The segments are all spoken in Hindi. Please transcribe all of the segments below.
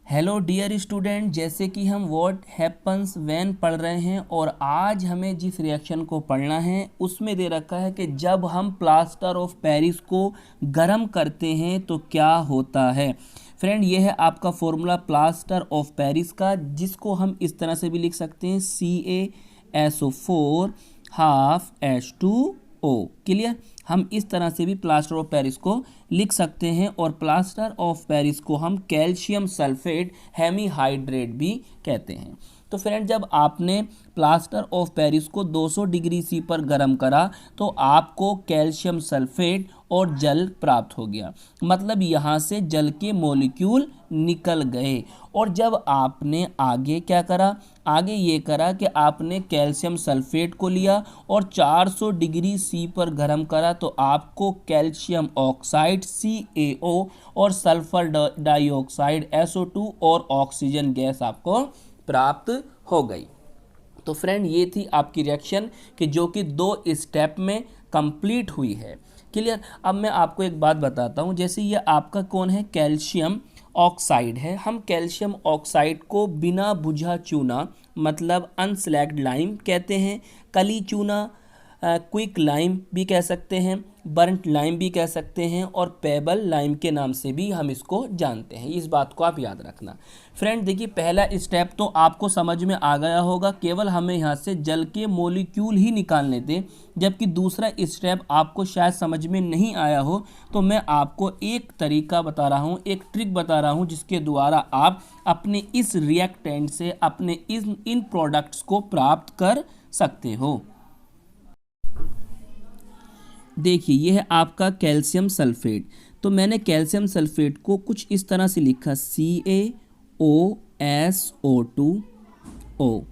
हेलो डियर स्टूडेंट, जैसे कि हम व्हाट हैपन्स व्हेन पढ़ रहे हैं और आज हमें जिस रिएक्शन को पढ़ना है उसमें दे रखा है कि जब हम प्लास्टर ऑफ पेरिस को गर्म करते हैं तो क्या होता है। फ्रेंड, ये है आपका फॉर्मूला प्लास्टर ऑफ पेरिस का, जिसको हम इस तरह से भी लिख सकते हैं CaSO4 हाफ H2O। क्लियर। हम इस तरह से भी प्लास्टर ऑफ पेरिस को लिख सकते हैं और प्लास्टर ऑफ पेरिस को हम कैल्शियम सल्फेट हेमीहाइड्रेट भी कहते हैं। तो फ्रेंड, जब आपने प्लास्टर ऑफ पेरिस को 200 डिग्री सी पर गर्म करा तो आपको कैल्शियम सल्फेट और जल प्राप्त हो गया। मतलब यहाँ से जल के मॉलिक्यूल निकल गए। और जब आपने आगे क्या करा, आगे ये करा कि आपने कैल्शियम सल्फेट को लिया और 400 डिग्री सी पर गर्म करा तो आपको कैल्शियम ऑक्साइड CaO और सल्फर डाइऑक्साइड SO2 और ऑक्सीजन गैस आपको प्राप्त हो गई। तो फ्रेंड, ये थी आपकी रिएक्शन कि जो कि 2 स्टेप में कंप्लीट हुई है। क्लियर। अब मैं आपको एक बात बताता हूँ। जैसे ये आपका कौन है, कैल्शियम ऑक्साइड है। हम कैल्शियम ऑक्साइड को बिना बुझा चूना मतलब अनस्लैक्ड लाइम कहते हैं, कली चूना क्विक लाइम भी कह सकते हैं, बर्नट लाइम भी कह सकते हैं और पेबल लाइम के नाम से भी हम इसको जानते हैं। इस बात को आप याद रखना। फ्रेंड देखिए, पहला स्टेप तो आपको समझ में आ गया होगा, केवल हमें यहाँ से जल के मॉलिक्यूल ही निकालने थे। जबकि दूसरा स्टेप आपको शायद समझ में नहीं आया हो, तो मैं आपको एक तरीका बता रहा हूँ, एक ट्रिक बता रहा हूँ, जिसके द्वारा आप अपने इस रिएक्टेंट से अपने इन प्रोडक्ट्स को प्राप्त कर सकते हो। देखिए, यह है आपका कैल्शियम सल्फेट। तो मैंने कैल्शियम सल्फेट को कुछ इस तरह से लिखा CaOSO2O।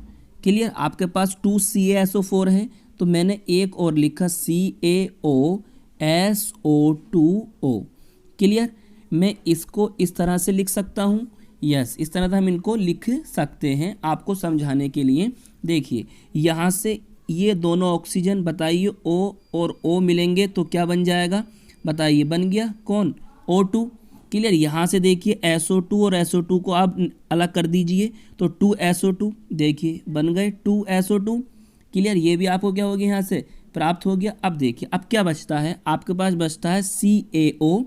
क्लियर। आपके पास 2 CaSO4 है तो मैंने एक और लिखा CaOSO2O। क्लियर। मैं इसको इस तरह से लिख सकता हूँ। यस, इस तरह से हम इनको लिख सकते हैं आपको समझाने के लिए। देखिए, यहाँ से ये दोनों ऑक्सीजन बताइए O और O मिलेंगे तो क्या बन जाएगा, बताइए। बन गया कौन, O2। क्लियर। यहाँ से देखिए SO2 और SO2 को आप अलग कर दीजिए तो 2SO2, देखिए बन गए 2SO2। क्लियर। ये भी आपको क्या हो गया, यहाँ से प्राप्त हो गया। अब देखिए, अब क्या बचता है, आपके पास बचता है CaO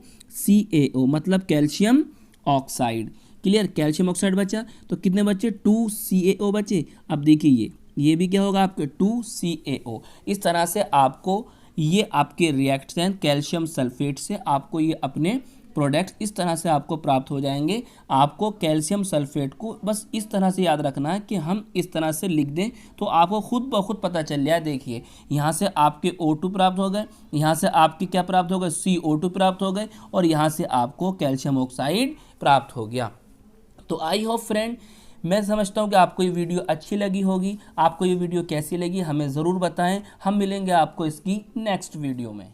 मतलब calcium oxide. Clear. Calcium oxide बचा तो कितने बचे, 2 CaO बचे। अब देखिए ये भी क्या होगा आपके 2 CaO। इस तरह से आपको ये आपके रिएक्शन कैल्शियम सल्फेट से आपको ये अपने प्रोडक्ट्स इस तरह से आपको प्राप्त हो जाएंगे। आपको कैल्शियम सल्फेट को बस इस तरह से याद रखना है कि हम इस तरह से लिख दें तो आपको खुद ब खुद पता चल जाए। देखिए, यहाँ से आपके O2 प्राप्त हो गए, यहाँ से आपके क्या प्राप्त हो गए, CO2 प्राप्त हो गए और यहाँ से आपको कैल्शियम ऑक्साइड प्राप्त हो गया। तो आई होप फ्रेंड, मैं समझता हूँ कि आपको ये वीडियो अच्छी लगी होगी। आपको ये वीडियो कैसी लगी हमें ज़रूर बताएं। हम मिलेंगे आपको इसकी नेक्स्ट वीडियो में।